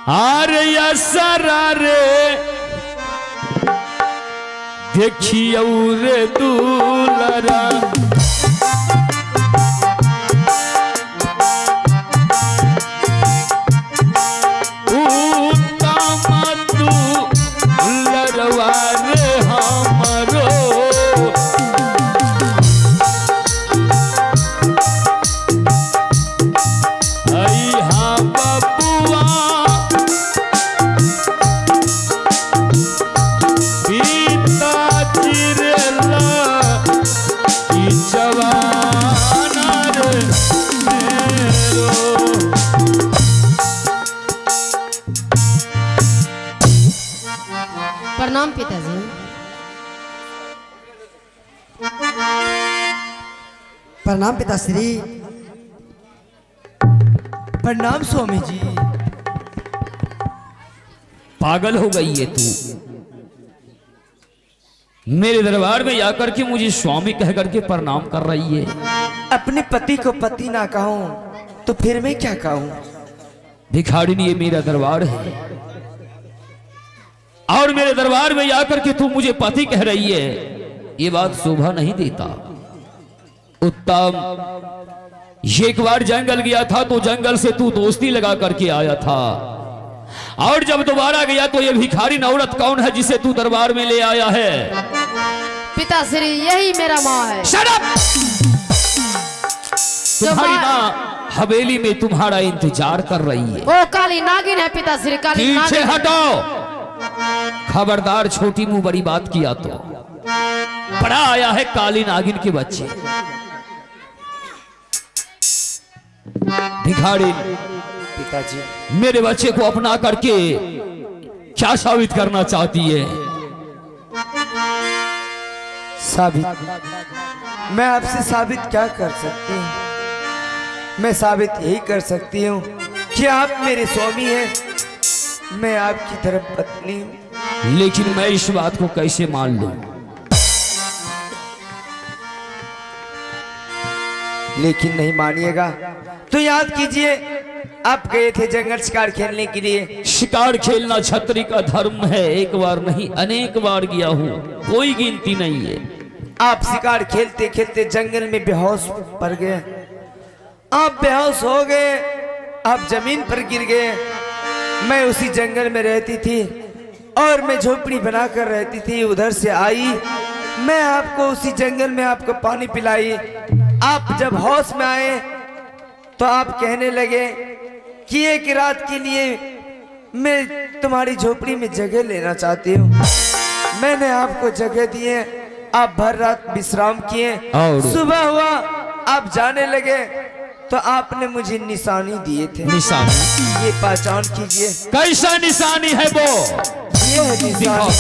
आरे असरा रे देखियो रे दुलरा प्रणाम पिताजी। प्रणाम पिताश्री। प्रणाम स्वामी जी। पागल हो गई है तू। मेरे दरबार में आकर के मुझे स्वामी कह करके प्रणाम कर रही है। अपने पति को पति ना कहूं तो फिर मैं क्या कहूं? भिखारिनी ये मेरा दरबार है और मेरे दरबार में आकर के तू मुझे पति कह रही है, ये बात शोभा नहीं देता। उत्तम, ये एक बार जंगल गया था तो जंगल से तू दोस्ती लगा करके आया था और जब दोबारा गया तो ये भिखारी औरत कौन है जिसे तू दरबार में ले आया है? पिताश्री यही मेरा माँ है। Shut up! तुम्हारी माँ हवेली में तुम्हारा इंतजार कर रही है। वो काली नागिन है पिताश्री, काली पीछे नागिन। हटो, खबरदार छोटी मुंह बड़ी बात किया तो बड़ा आया है काली नागिन के बच्चे। भिखारी पिताजी, मेरे बच्चे को अपना करके क्या साबित करना चाहती है? साबित? मैं आपसे साबित क्या कर सकती हूँ? मैं साबित यही कर सकती हूँ कि आप मेरे स्वामी हैं, मैं आपकी तरफ पत्नी हूँ। लेकिन मैं इस बात को कैसे मान लूं? लेकिन नहीं मानिएगा तो याद कीजिए, आप गए थे जंगल शिकार खेलने के लिए। शिकार खेलना छत्री का धर्म है। एक बार नहीं अनेक बार गया हूं, कोई गिनती नहीं है। आप शिकार खेलते खेलते जंगल में बेहोश पड़ गए। आप बेहोश हो गए, आप जमीन पर गिर गए। मैं उसी जंगल में रहती थी और मैं झोपड़ी बनाकर रहती थी। उधर से आई, मैं आपको उसी जंगल में आपको पानी पिलाई। आप जब होश में आए तो आप कहने लगे कि एक रात के लिए मैं तुम्हारी झोपड़ी में जगह लेना चाहती हूँ। मैंने आपको जगह दी है, आप भर रात विश्राम किए। सुबह हुआ, आप जाने लगे तो आपने मुझे निशानी दिए थे। निशानी? ये पहचान कीजिए। कैसा निशानी है वो? ये है निशानी,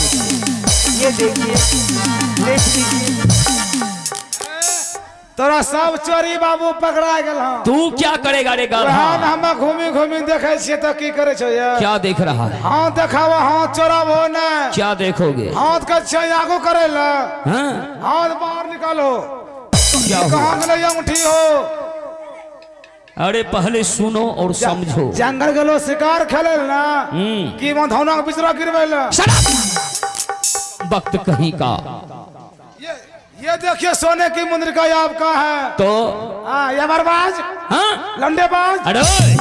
ये देखिए, देख लीजिए। तोरा सब चोरी बाबू पकड़ा गेल। तू क्या करेगा रे गाधा? हम घूमी घूमी देखे छिए तो की करे छो ये? क्या देख रहा है? हाथ देखावा, हाथ चोराबो ना। क्या देखोगे? हाथ का छे आगो करे ला। हाँ? हाथ बाहर निकालो। क्या कहां गेले अंगूठी हो? अरे पहले सुनो और समझो। जंगल गेलो शिकार खेले ना कि मधौना के बिचरा गिरवे ला। वक्त कहीं का। ये देखिए सोने की मुद्रिका आपका है तो हाँ, ये बरबाज, हाँ? लंडेबाज, अरे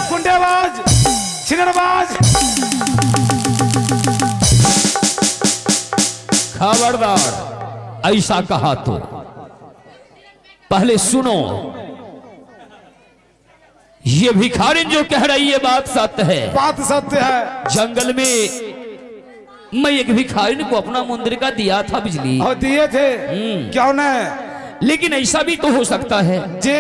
गुंडेबाज, छिनरबाज। खबरदार ऐसा कहा तो पहले सुनो। ये भिखारिन जो कह रही है बात सत्य है। बात सत्य है। जंगल में मैं एक भिखारिन को अपना मुंद्रिका दिया था बिजली। और दिए थे क्यों न? लेकिन ऐसा भी तो हो सकता है जे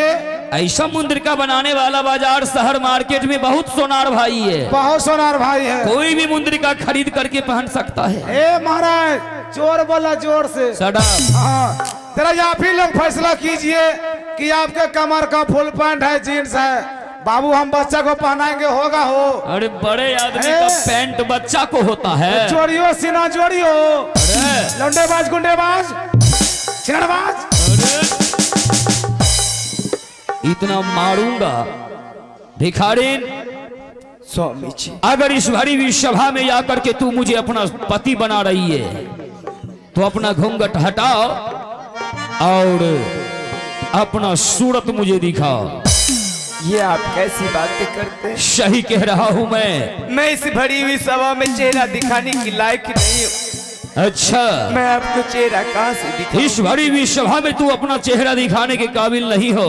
ऐसा मुंद्रिका बनाने वाला बाजार शहर मार्केट में बहुत सोनार भाई है। बहुत सोनार भाई है। कोई भी मुंद्रिका खरीद करके पहन सकता है। ए महाराज, जोर बोला जोर से। सड़ा हाँ, तेरा आप ही लोग फैसला कीजिए कि आपके कमर का फुल पैंट है, जीन्स है। बाबू हम बच्चा को पहनाएंगे, होगा हो? अरे बड़े आदमी का पैंट बच्चा को होता है। जोड़ियो सीना जोड़ियो। अरे लंडेबाज, गुंडेबाज, छिनरबाज। इतना मारूंगा भिखारिन। स्वामी जी। अगर इस भरी हुई सभा में आकर के तू मुझे अपना पति बना रही है तो अपना घूंघट हटाओ और अपना सूरत मुझे दिखाओ। ये आप कैसी बातें करते हैं? सही कह रहा हूं मैं इस भरी हुई सभा में चेहरा दिखाने की लायक नहीं हूँ। अच्छा, मैं आपको चेहरा कहाँ से दिखाऊं? इस भरी हुई सभा में तू अपना चेहरा दिखाने के काबिल नहीं हो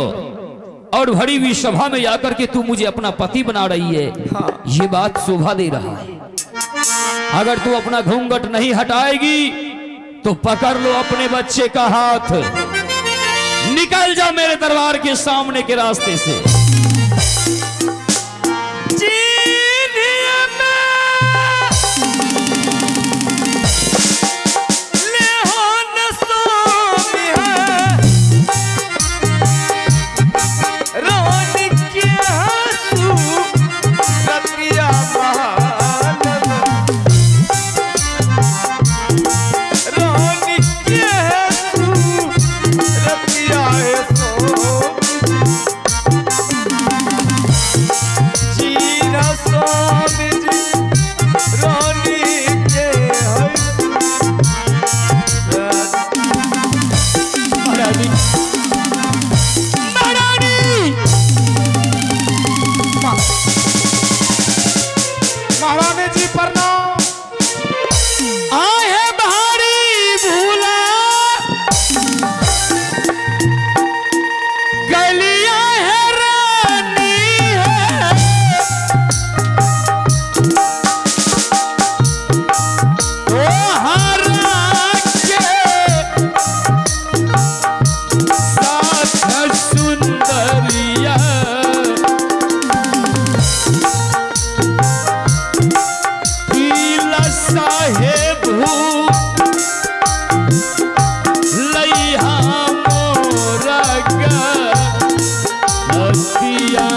और भरी हुई सभा में आकर के तू मुझे अपना पति बना रही है। हाँ। ये बात शोभा दे रहा है। अगर तू अपना घूंघट नहीं हटाएगी तो पकड़ लो अपने बच्चे का हाथ, निकल जा मेरे दरबार के सामने के रास्ते से। महारानी जी प्रणाम। आए है बहारी भूला गलिया है रानी है, ओ हरा के साथ सुंदरिया साहेब लइहा मोरा गतिया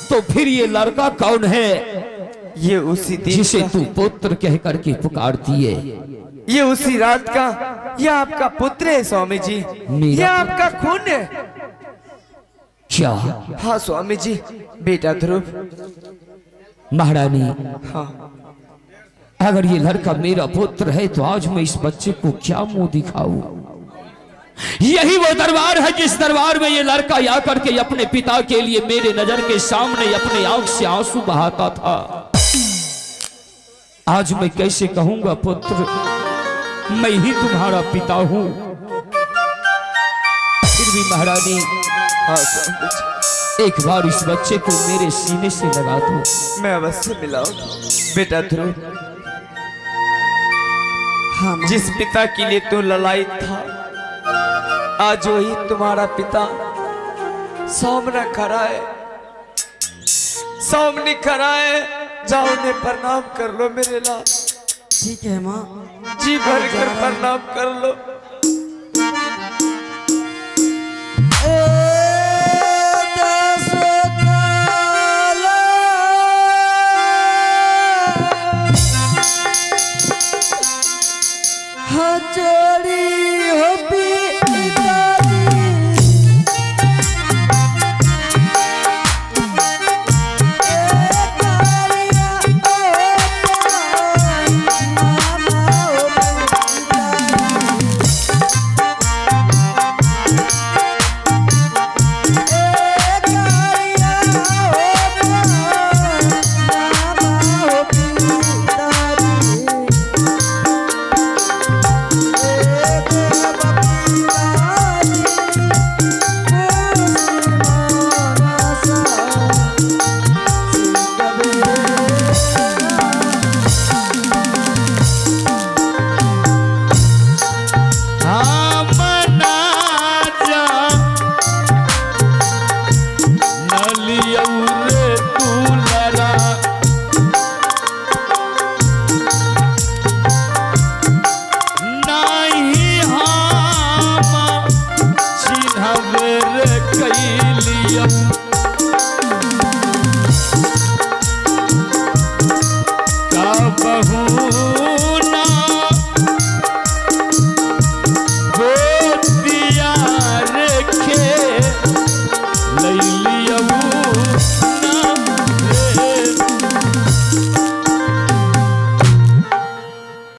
तो फिर ये लड़का कौन है? ये उसी दिन जिसे का, तू पुत्र कह करके पुकारती है। ये उसी रात का, ये आपका पुत्र है स्वामी जी। मेरा ये आपका खून है। क्या? हाँ स्वामी जी, बेटा ध्रुव। महारानी, हाँ अगर ये लड़का मेरा पुत्र है तो आज मैं इस बच्चे को क्या मुंह दिखाऊं? यही वो दरबार है जिस दरबार में ये लड़का आकर के अपने पिता के लिए मेरे नजर के सामने अपने आंख से आंसू बहाता था। आज मैं कैसे कहूंगा पुत्र, मैं ही तुम्हारा पिता हूं। फिर भी महारानी, हाँ स्वामी जी, एक बार इस बच्चे को मेरे सीने से लगा दो। मैं अवश्य मिलाऊंगा। बेटा ध्रुव, हाँ जिस पिता के लिए तू ललायित था, आज वही तुम्हारा पिता सामने खड़ा है, सामने खड़ा है। जाओ उन्हें प्रणाम कर लो मेरे लाल। ठीक है माँ। जी भर कर प्रणाम कर लो।